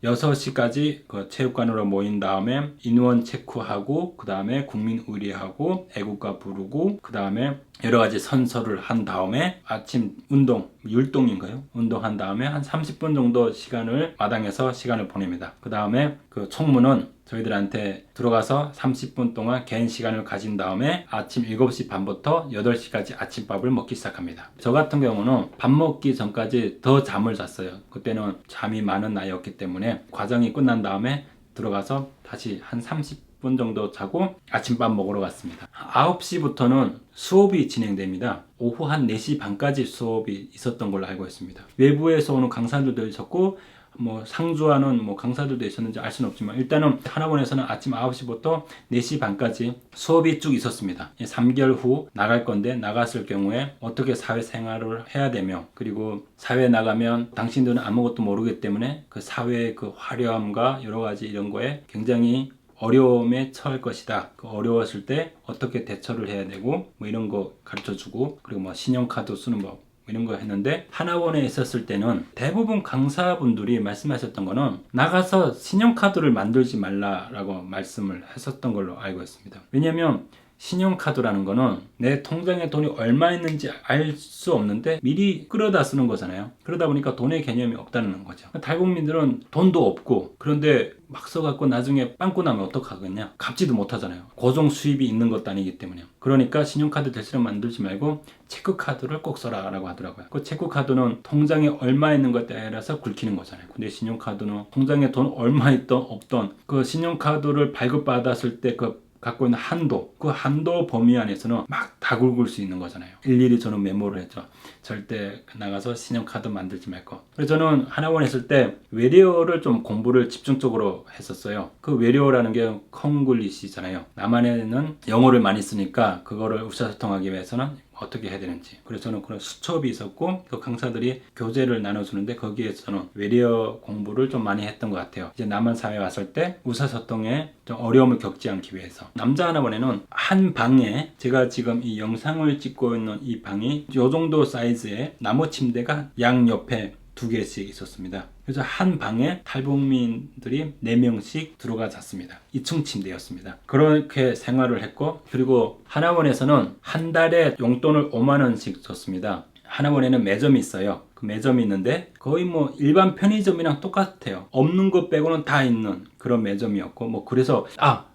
6시까지 그 체육관으로 모인 다음에 인원 체크하고 그 다음에 국민 의례하고 애국가 부르고 그 다음에 여러 가지 선서를 한 다음에 아침 운동, 율동인가요? 운동한 다음에 한 30분 정도 시간을 마당에서 시간을 보냅니다. 그 다음에 그 총무는 저희들한테 들어가서 30분 동안 개인 시간을 가진 다음에 아침 7시 반부터 8시까지 아침밥을 먹기 시작합니다. 저 같은 경우는 밥 먹기 전까지 더 잠을 잤어요. 그때는 잠이 많은 나이였기 때문에 과정이 끝난 다음에 들어가서 다시 한 30분 정도 자고 아침밥 먹으러 갔습니다. 9시부터는 수업이 진행됩니다. 오후 한 4시 반까지 수업이 있었던 걸로 알고 있습니다. 외부에서 오는 강사들도 있었고 상주하는 강사들도 있었는지 알 수는 없지만 일단은 하나원에서는 아침 9시부터 4시 반까지 수업이 쭉 있었습니다. 3개월 후 나갈 건데 나갔을 경우에 어떻게 사회생활을 해야 되며 그리고 사회에 나가면 당신들은 아무것도 모르기 때문에 그 사회의 그 화려함과 여러 가지 이런 거에 굉장히 어려움에 처할 것이다. 그 어려웠을 때 어떻게 대처를 해야 되고 이런 거 가르쳐주고 그리고 신용카드 쓰는 법 이런 거 했는데 하나원에 있었을 때는 대부분 강사분들이 말씀하셨던 거는 나가서 신용카드를 만들지 말라라고 말씀을 했었던 걸로 알고 있습니다. 왜냐하면 신용카드라는 거는 내 통장에 돈이 얼마 있는지 알 수 없는데 미리 끌어다 쓰는 거잖아요. 그러다 보니까 돈의 개념이 없다는 거죠. 탈북민들은 돈도 없고 그런데 막 써갖고 나중에 빵꾸 나면 어떡하겠냐. 갚지도 못하잖아요. 고정 수입이 있는 것도 아니기 때문에. 그러니까 신용카드 대신에 만들지 말고 체크카드를 꼭 써라 라고 하더라고요. 그 체크카드는 통장에 얼마 있는 것에 따라서 굵히는 거잖아요. 근데 신용카드는 통장에 돈 얼마 있던 없던 그 신용카드를 발급받았을 때 갖고 있는 한도, 그 한도 범위 안에서는 막 다 굵을 수 있는 거잖아요. 일일이 저는 메모를 했죠. 절대 나가서 신용카드 만들지 말 거. 그래서 저는 하나원 했을 때 외래어를 좀 공부를 집중적으로 했었어요. 그 외래어라는 게 콩글리시잖아요. 남한에는 영어를 많이 쓰니까 그거를 의사소통하기 위해서는 어떻게 해야 되는지. 그래서 저는 그런 수첩이 있었고 그 강사들이 교재를 나눠주는데 거기에서 저는 외래어 공부를 좀 많이 했던 것 같아요. 이제 남한 사회에 왔을 때 의사소통에 좀 어려움을 겪지 않기 위해서. 남자 하나원에는 한 방에 제가 지금 이 영상을 찍고 있는 이 방이 이 정도 사이즈의 나무 침대가 양옆에 2개씩 있었습니다. 그래서 한 방에 탈북민들이 4명씩 들어가 잤습니다. 2층 침대였습니다. 그렇게 생활을 했고 그리고 하나원에서는 한 달에 용돈을 5만 원씩 줬습니다. 하나원에는 매점이 있어요. 그 매점이 있는데 거의 일반 편의점이랑 똑같아요. 없는 것 빼고는 다 있는 그런 매점이었고 그래서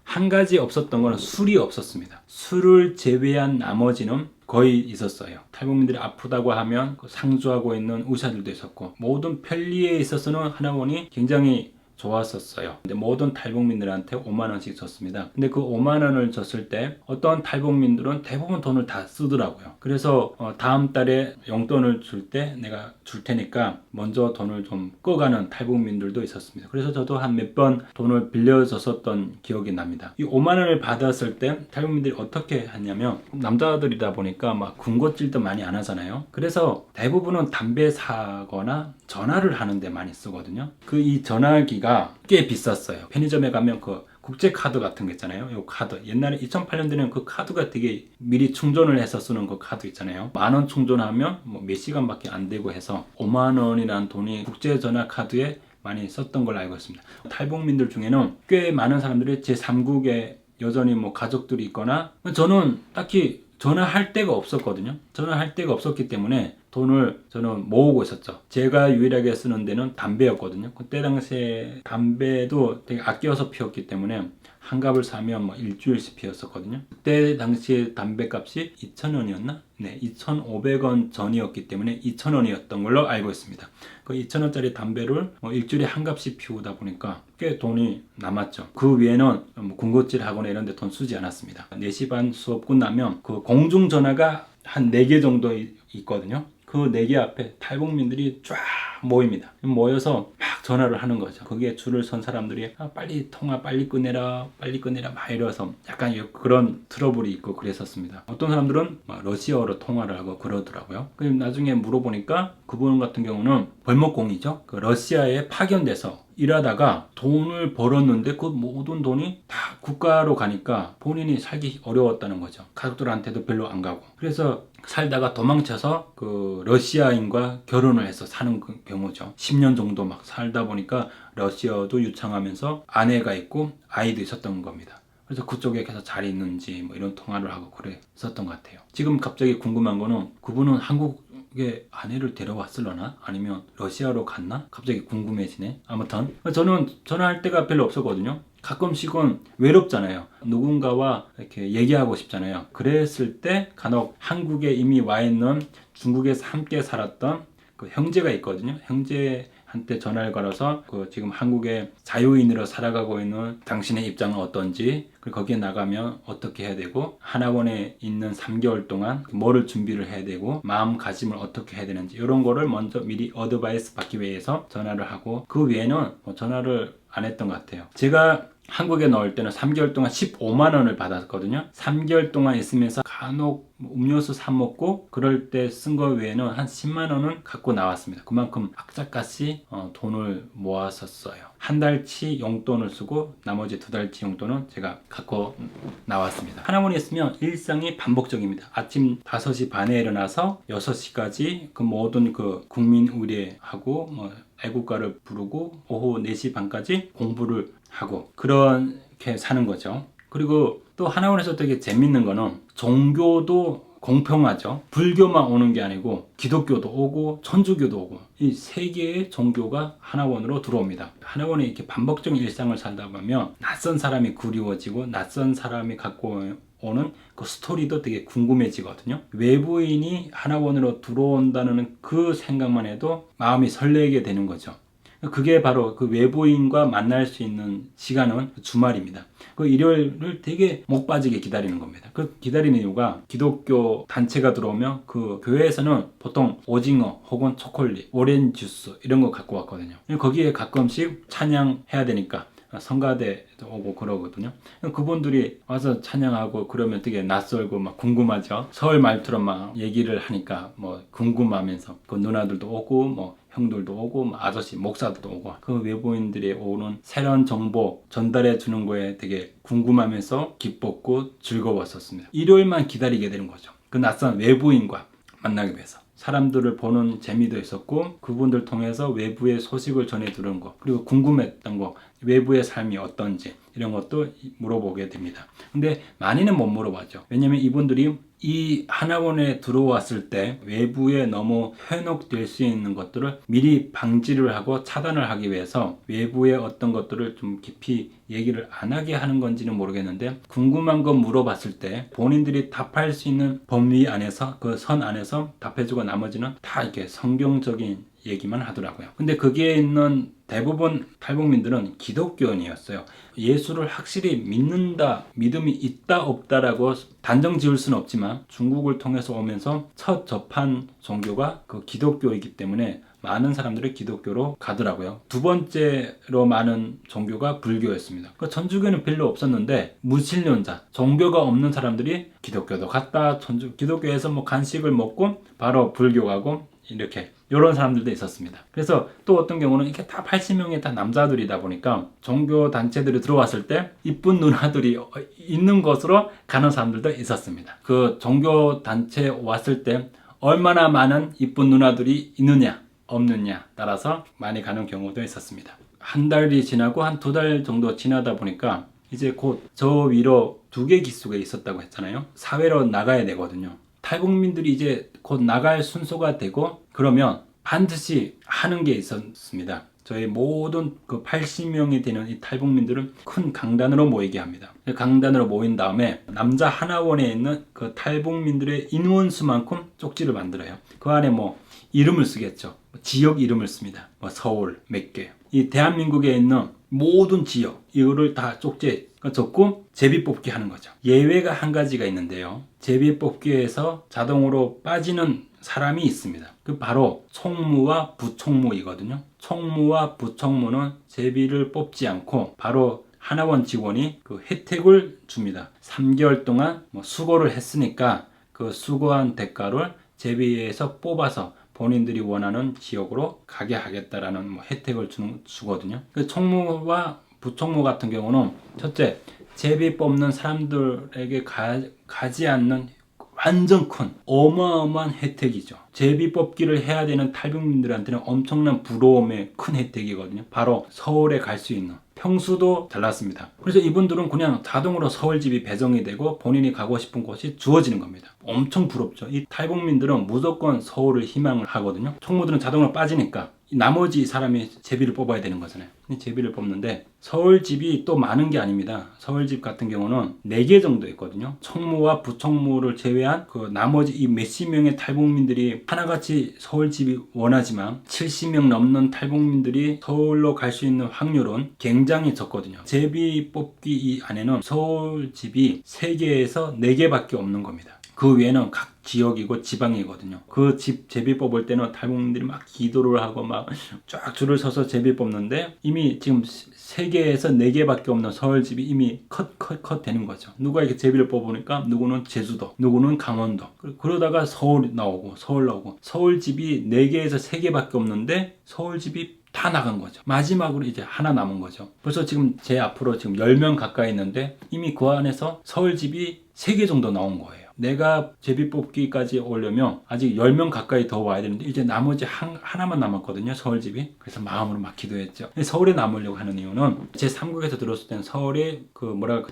한 가지 없었던 거는 술이 없었습니다. 술을 제외한 나머지는 거의 있었어요. 탈북민들이 아프다고 하면 상주하고 있는 의사들도 있었고 모든 편리에 있어서는 하나원이 굉장히 좋았었어요. 근데 모든 탈북민들한테 5만 원씩 줬습니다. 근데 그 5만 원을 줬을 때 어떤 탈북민들은 대부분 돈을 다 쓰더라고요. 그래서 다음 달에 용돈을 줄 때 내가 줄 테니까 먼저 돈을 좀 꺼가는 탈북민들도 있었습니다. 그래서 저도 한 몇 번 돈을 빌려줬었던 기억이 납니다. 이 5만 원을 받았을 때 탈북민들이 어떻게 했냐면 남자들이다 보니까 군것질도 많이 안 하잖아요. 그래서 대부분은 담배 사거나 전화를 하는데 많이 쓰거든요. 이 전화기가 꽤 비쌌어요. 편의점에 가면 국제 카드 같은 거 있잖아요. 이 카드. 옛날에 2008년도에는 그 카드가 되게 미리 충전을 해서 쓰는 그 카드 있잖아요. 10,000원 충전하면 몇 시간밖에 안 되고 해서 5만 원이라는 돈이 국제 전화 카드에 많이 썼던 걸로 알고 있습니다. 탈북민들 중에는 꽤 많은 사람들이 제3국에 여전히 가족들이 있거나 저는 딱히 전화할 데가 없었거든요. 전화할 데가 없었기 때문에 돈을 저는 모으고 있었죠. 제가 유일하게 쓰는 데는 담배였거든요. 그때 당시에 담배도 되게 아껴서 피웠기 때문에 한 갑을 사면 일주일씩 피웠었거든요. 그때 당시에 담배값이 2,000원이었나? 네, 2,500원 전이었기 때문에 2,000원이었던 걸로 알고 있습니다. 그 2,000원짜리 담배를 일주일에 한 갑씩 피우다 보니까 꽤 돈이 남았죠. 그 외에는 군것질 학원에 이런 데 돈 쓰지 않았습니다. 4시 반 수업 끝나면 그 공중전화가 한 4개 정도 있거든요. 그 4개 앞에 탈북민들이 쫙 모입니다. 모여서 막 전화를 하는 거죠. 거기에 줄을 선 사람들이 빨리 통화 빨리 끝내라 막 이러서 약간 그런 트러블이 있고 그랬었습니다. 어떤 사람들은 러시아어로 통화를 하고 그러더라고요. 나중에 물어보니까 그분 같은 경우는 벌목공이죠. 그 러시아에 파견돼서 일하다가 돈을 벌었는데 그 모든 돈이 다 국가로 가니까 본인이 살기 어려웠다는 거죠. 가족들한테도 별로 안 가고. 그래서 살다가 도망쳐서 그 러시아인과 결혼을 해서 사는 그 경우죠. 10년 정도 막 살다 보니까 러시아도 유창하면서 아내가 있고 아이도 있었던 겁니다. 그래서 그쪽에 계속 잘 있는지 뭐 이런 통화를 하고 그랬었던 것 같아요. 지금 갑자기 궁금한 거는 그분은 한국에 아내를 데려왔을려나? 아니면 러시아로 갔나? 갑자기 궁금해지네. 아무튼 저는 전화할 때가 별로 없었거든요. 가끔씩은 외롭잖아요. 누군가와 이렇게 얘기하고 싶잖아요. 그랬을 때 간혹 한국에 이미 와 있는 중국에서 함께 살았던 그 형제가 있거든요. 형제한테 전화를 걸어서 그 지금 한국에 자유인으로 살아가고 있는 당신의 입장은 어떤지, 그리고 거기에 나가면 어떻게 해야 되고, 하나원에 있는 3개월 동안 뭐를 준비를 해야 되고, 마음가짐을 어떻게 해야 되는지 이런 거를 먼저 미리 어드바이스 받기 위해서 전화를 하고, 그 외에는 뭐 전화를 안 했던 것 같아요. 제가 한국에 넣을 때는 3개월 동안 15만 원을 받았거든요. 3개월 동안 있으면서 간혹 음료수 사 먹고 그럴 때 쓴 거 외에는 한 10만 원은 갖고 나왔습니다. 그만큼 악착같이 돈을 모았었어요. 한 달치 용돈을 쓰고 나머지 2달치 용돈은 제가 갖고 나왔습니다. 하나원에 있으면 일상이 반복적입니다. 아침 5시 반에 일어나서 6시까지 그 모든 그 국민 의례하고 뭐 애국가를 부르고 오후 4시 반까지 공부를 하고 그렇게 사는 거죠. 그리고 또 하나원에서 되게 재밌는 거는 종교도 공평하죠. 불교만 오는 게 아니고 기독교도 오고 천주교도 오고 이 세 개의 종교가 하나원으로 들어옵니다. 하나원에 이렇게 반복적인 일상을 살다 보면 낯선 사람이 그리워지고 낯선 사람이 갖고 오는 그 스토리도 되게 궁금해지거든요. 외부인이 하나원으로 들어온다는 그 생각만 해도 마음이 설레게 되는 거죠. 그게 바로 그 외부인과 만날 수 있는 시간은 주말입니다. 그 일요일을 되게 목 빠지게 기다리는 겁니다. 그 기다리는 이유가 기독교 단체가 들어오면 그 교회에서는 보통 오징어 혹은 초콜릿, 오렌지 주스 이런 거 갖고 왔거든요. 거기에 가끔씩 찬양해야 되니까 성가대도 오고 그러거든요. 그분들이 와서 찬양하고 그러면 되게 낯설고 막 궁금하죠. 서울 말투로 막 얘기를 하니까 뭐 궁금하면서 그 누나들도 오고 뭐 형들도 오고 아저씨 목사들도 오고 그 외부인들이 오는 새로운 정보 전달해 주는 거에 되게 궁금하면서 기뻤고 즐거웠었습니다. 일요일만 기다리게 되는 거죠. 그 낯선 외부인과 만나기 위해서. 사람들을 보는 재미도 있었고 그분들 통해서 외부의 소식을 전해 들은 거, 그리고 궁금했던 거, 외부의 삶이 어떤지 이런 것도 물어보게 됩니다. 근데 많이는 못 물어봤죠. 왜냐면 이분들이 이 하나원에 들어왔을 때 외부에 너무 현혹될 수 있는 것들을 미리 방지를 하고 차단을 하기 위해서 외부의 어떤 것들을 좀 깊이 얘기를 안 하게 하는 건지는 모르겠는데, 궁금한 거 물어봤을 때 본인들이 답할 수 있는 범위 안에서 그 선 안에서 답해주고 나머지는 다 이렇게 성경적인 얘기만 하더라고요. 근데 거기에 있는 대부분 탈북민들은 기독교인이었어요. 예수를 확실히 믿는다, 믿음이 있다 없다라고 단정 지을 수는 없지만 중국을 통해서 오면서 첫 접한 종교가 그 기독교이기 때문에 많은 사람들이 기독교로 가더라고요. 두 번째로 많은 종교가 불교였습니다. 그 천주교는 별로 없었는데 무신론자, 종교가 없는 사람들이 기독교도 갔다, 기독교에서 뭐 간식을 먹고 바로 불교 가고 이렇게 이런 사람들도 있었습니다. 그래서 또 어떤 경우는 이게 다 80명이 다 남자들이다 보니까 종교 단체들이 들어왔을 때 이쁜 누나들이 있는 곳으로 가는 사람들도 있었습니다. 그 종교 단체 왔을 때 얼마나 많은 이쁜 누나들이 있느냐 없느냐 따라서 많이 가는 경우도 있었습니다. 한 달이 지나고 한 2달 정도 지나다 보니까 이제 곧 저 위로 2개 기수가 있었다고 했잖아요. 사회로 나가야 되거든요. 탈북민들이 이제 곧 나갈 순서가 되고 그러면 반드시 하는 게 있었습니다. 저희 모든 그 80명이 되는 이 탈북민들은 큰 강단으로 모이게 합니다. 강단으로 모인 다음에 남자 하나원에 있는 그 탈북민들의 인원수만큼 쪽지를 만들어요. 그 안에 뭐 이름을 쓰겠죠. 지역 이름을 씁니다. 뭐 서울 몇 개. 이 대한민국에 있는 모든 지역 이거를 다 쪽지에 적고 제비뽑기 하는 거죠. 예외가 한 가지가 있는데요. 제비뽑기에서 자동으로 빠지는 사람이 있습니다. 그 바로 총무와 부총무이거든요. 총무와 부총무는 제비를 뽑지 않고 바로 하나원 직원이 그 혜택을 줍니다. 3개월 동안 뭐 수고를 했으니까 그 수고한 대가를 제비에서 뽑아서 본인들이 원하는 지역으로 가게 하겠다라는 뭐 혜택을 주거든요. 그 총무와 부총무 같은 경우는 첫째, 제비 뽑는 사람들에게 가지 않는 완전 큰 어마어마한 혜택이죠. 제비 뽑기를 해야 되는 탈북민들한테는 엄청난 부러움의 큰 혜택이거든요. 바로 서울에 갈 수 있는. 평수도 달랐습니다. 그래서 이분들은 그냥 자동으로 서울집이 배정이 되고 본인이 가고 싶은 곳이 주어지는 겁니다. 엄청 부럽죠. 이 탈북민들은 무조건 서울을 희망을 하거든요. 총무들은 자동으로 빠지니까 나머지 사람이 제비를 뽑아야 되는 거잖아요. 제비를 뽑는데 서울집이 또 많은 게 아닙니다. 서울집 같은 경우는 4개 정도 있거든요. 총무와 부총무를 제외한 그 나머지 이 몇십 명의 탈북민들이 하나같이 서울집이 원하지만 70명 넘는 탈북민들이 서울로 갈 수 있는 확률은 굉장히 적거든요. 제비 뽑기 이 안에는 서울집이 3개에서 4개밖에 없는 겁니다. 그 외에는 각 지역이고 지방이거든요. 그 집 제비 뽑을 때는 탈북민들이 막 기도를 하고 막 쫙 줄을 서서 제비 뽑는데 이미 지금 3개에서 4개밖에 없는 서울집이 이미 컷 되는 거죠. 누가 이렇게 제비를 뽑으니까 누구는 제주도, 누구는 강원도. 그러다가 서울 나오고 서울집이 4개에서 3개밖에 없는데 서울집이 다 나간 거죠. 마지막으로 이제 하나 남은 거죠. 벌써 지금 제 앞으로 지금 10명 가까이 있는데 이미 그 안에서 서울집이 3개 정도 나온 거예요. 내가 제비 뽑기까지 오려면 아직 10명 가까이 더 와야 되는데 이제 나머지 하나만 남았거든요. 서울집이. 그래서 마음으로 막 기도했죠. 서울에 남으려고 하는 이유는 제 3국에서 들었을 때는 서울에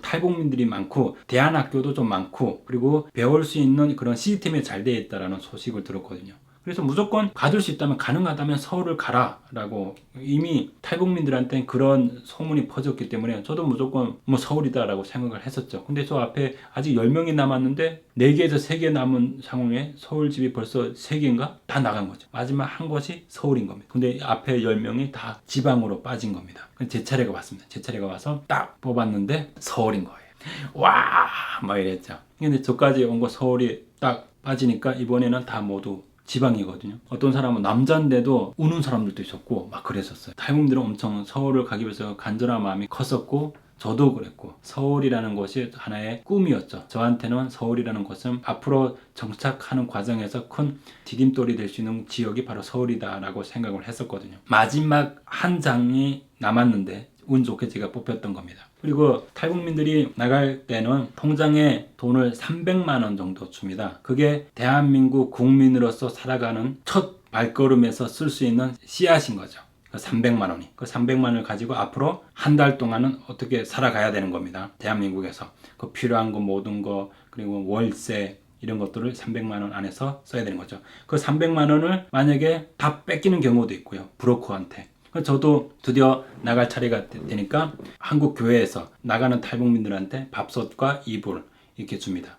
탈북민들이 많고 대안학교도 좀 많고 그리고 배울 수 있는 그런 시스템이 잘 되어 있다라는 소식을 들었거든요. 그래서 무조건 가둘 수 있다면 가능하다면 서울을 가라 라고 이미 탈북민들한테는 그런 소문이 퍼졌기 때문에 저도 무조건 뭐 서울이다 라고 생각을 했었죠. 근데 저 앞에 아직 10명이 남았는데 4개에서 3개 남은 상황에 서울집이 벌써 3개인가? 다 나간 거죠. 마지막 한 곳이 서울인 겁니다. 근데 앞에 10명이 다 지방으로 빠진 겁니다. 제 차례가 왔습니다. 제 차례가 와서 딱 뽑았는데 서울인 거예요. 와! 막 이랬죠. 근데 저까지 온 거 서울이 딱 빠지니까 이번에는 다 모두 지방이거든요. 어떤 사람은 남자인데도 우는 사람들도 있었고 막 그랬었어요. 탈북민들은 엄청 서울을 가기 위해서 간절한 마음이 컸었고 저도 그랬고 서울이라는 곳이 하나의 꿈이었죠. 저한테는 서울이라는 곳은 앞으로 정착하는 과정에서 큰 디딤돌이 될 수 있는 지역이 바로 서울이다라고 생각을 했었거든요. 마지막 한 장이 남았는데 운 좋게 제가 뽑혔던 겁니다. 그리고 탈북민들이 나갈 때는 통장에 돈을 300만 원 정도 줍니다. 그게 대한민국 국민으로서 살아가는 첫 발걸음에서 쓸 수 있는 씨앗인 거죠. 300만 원이. 그 300만 원을 가지고 앞으로 한 달 동안은 어떻게 살아가야 되는 겁니다. 대한민국에서. 그 필요한 거 모든 거 그리고 월세 이런 것들을 300만 원 안에서 써야 되는 거죠. 그 300만 원을 만약에 다 뺏기는 경우도 있고요. 브로커한테. 저도 드디어 나갈 차례가 되니까 한국 교회에서 나가는 탈북민들한테 밥솥과 이불 이렇게 줍니다.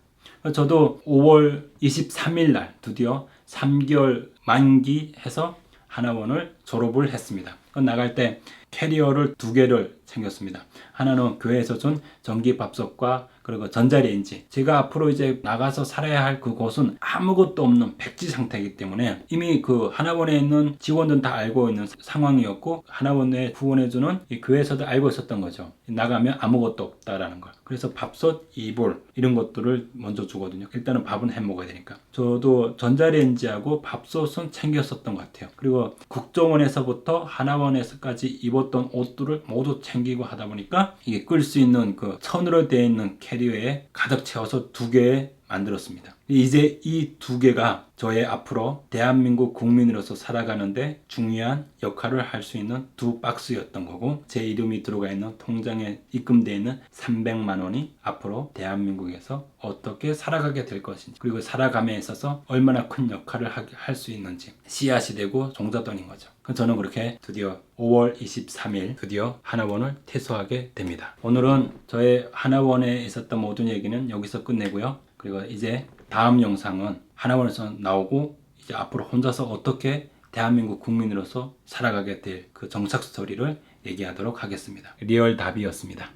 저도 5월 23일 날 드디어 3개월 만기해서 하나원을 졸업을 했습니다. 나갈 때 캐리어를 2개를 챙겼습니다. 하나는 교회에서 준 전기밥솥과 그리고 전자레인지. 제가 앞으로 이제 나가서 살아야 할 그곳은 아무것도 없는 백지 상태이기 때문에 이미 그 하나원에 있는 직원들은 다 알고 있는 상황이었고 하나원에 후원해주는 이 교회에서도 알고 있었던 거죠. 나가면 아무것도 없다라는 걸. 그래서 밥솥, 이불 이런 것들을 먼저 주거든요. 일단은 밥은 해 먹어야 되니까. 저도 전자레인지하고 밥솥은 챙겼었던 것 같아요. 그리고 국정원에서부터 하나원에서까지 입었던 옷들을 모두 챙기고 하다 보니까 이게 끌 수 있는 그 천으로 되어 있는 캐리어에 가득 채워서 2개 만들었습니다. 이제 이 2개가 저의 앞으로 대한민국 국민으로서 살아가는데 중요한 역할을 할 수 있는 2 박스였던 거고 제 이름이 들어가 있는 통장에 입금되어 있는 300만 원이 앞으로 대한민국에서 어떻게 살아가게 될 것인지 그리고 살아감에 있어서 얼마나 큰 역할을 할 수 있는지 씨앗이 되고 종잣돈인 거죠. 저는 그렇게 드디어 5월 23일 드디어 하나원을 퇴소하게 됩니다. 오늘은 저의 하나원에 있었던 모든 얘기는 여기서 끝내고요. 그리고 이제 다음 영상은 하나원에서 나오고 이제 앞으로 혼자서 어떻게 대한민국 국민으로서 살아가게 될 그 정착 스토리를 얘기하도록 하겠습니다. 리얼 답이었습니다.